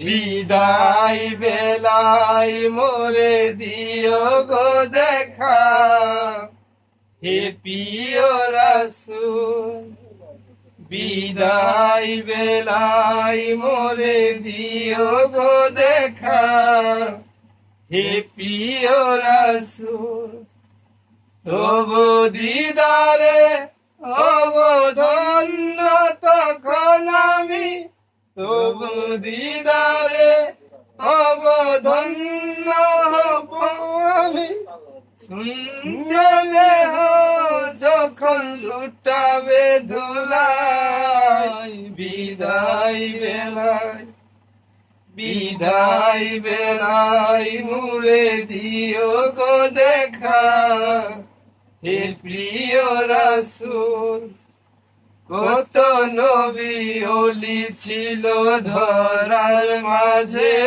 বিদায় বেলায় মোরে দিও গো দেখা, হে প্রিয় রাসূল। বিদায় বেলায় মোরে দিও গো দেখা, হে প্রিয় রাসূল। তবু দিদারে অবধন্য তখন আমি, তবু দিদারে অবধন্য হব আমি। গেলে যখন লুটাবে ধুলাই, বিদায় বেলায়, বিদায় বেলায় মোরে দিও গো দেখা, হে প্রিয় রাসূল। কত নবী ওলি ছিল ধরার মাঝে,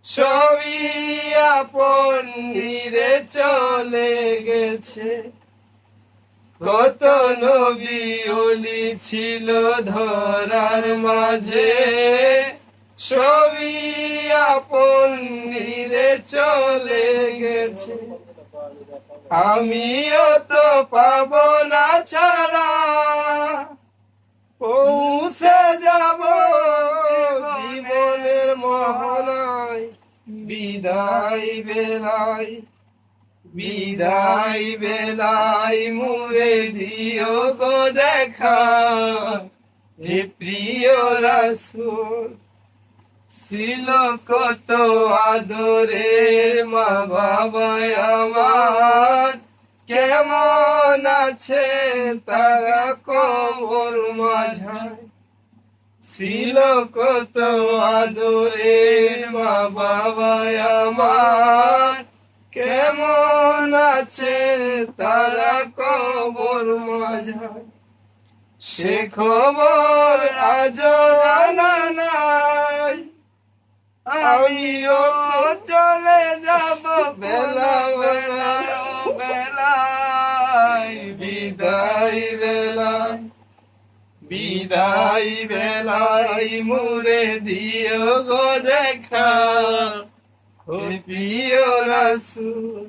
সবই আপন নিরে চলে গেছে। কত নবী ওলি ছিল ধরার মাঝে, সবই আপন নিরে চলে গেছে। আমিও তো পাব না ছাড়া, পৌঁছে যাব জীবনের মোহনায়। বিদায় বেলায়, বিদায় বেলায় মোরে দিও গো দেখা, হে প্রিয় রাসূল। ছিল কত আদরের মা বাবা আমার, কেমন আছে তারা কবর মাঝায়। ছিল কত আদরের মা বাবা আমার, কেমন আছে তারা কবর মাঝায়। সে খবর আজও জানা নাই, আমিও চলে যাব বেলা বেলায়। বিদায় বেলায়, বিদায় বেলায় মোরে দিও গো দেখা, হে প্রিয় রাসূল।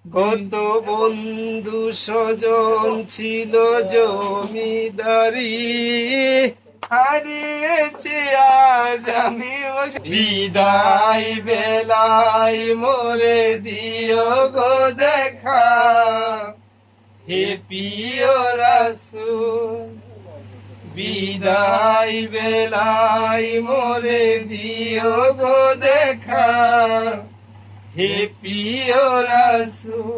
কত বন্ধু স্বজন ছিল জমিদারি, হারিয়েছি আজ আমি। বিদায় বেলায় মোরে দিও গো দেখা, হে প্রিয় রাসূল। বিদায় বেলায় মোরে দিও গো দেখা, হে প্রিয় রাসূল।